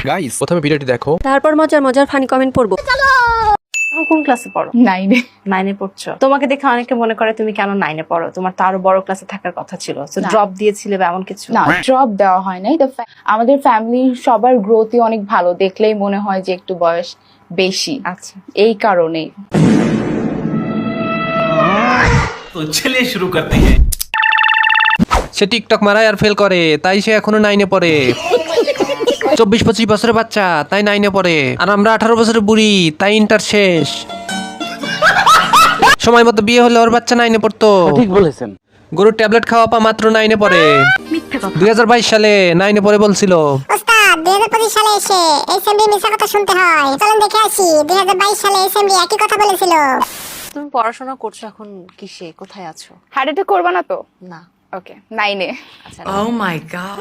Guys প্রথমে ভিডিওটি দেখো, তারপর মজার মজার ফানি কমেন্ট পড়বো। কোন ক্লাসে পড়ো? 9 পড়ছো। তোমাকে দেখে অনেকে মনে করে তুমি কেন 9 পড়ো, তোমার তো আরো বড় ক্লাসে থাকার কথা ছিল। সো ড্রপ দিয়েছিলে বা এমন কিছু? না, ড্রপ দেওয়া হয় নাই। আমাদের ফ্যামিলি সবার গ্রোথই অনেক ভালো, দেখলেই মনে হয় যে একটু বয়স বেশি। আচ্ছা, এই কারণেই। तो चलिए शुरू करते हैं। সে টিকটক মারায় আর ফেল করে, তাই সে এখনো 9-এ পড়ে। 24-25 বছরের বাচ্চা, তাই 9-এ পড়ে। আর আমরা 18 বছরের বুড়ি, তাই ইন্টার শেষ। সময় মতো বিয়ে হলে ওর বাচ্চা 9-এ পড়তো। ঠিক বলেছেন। গরুর ট্যাবলেট খাওয়া পা মাত্র 9-এ পড়ে। 2022 সালে 9-এ পড়ে বলছিল। ওস্তাদ 2025 সালে এসে এসএমবি মিছা কথা শুনতে হয়। চলেন দেখে আসি 2022 সালে এসএমবি একই কথা বলেছিল। তুমি পড়াশোনা করছো এখন কিসে, কোথায় আছো? হার্ট অ্যাটাক করবা না তো? না। ওকে, 9-এ। আচ্ছা, Oh my god.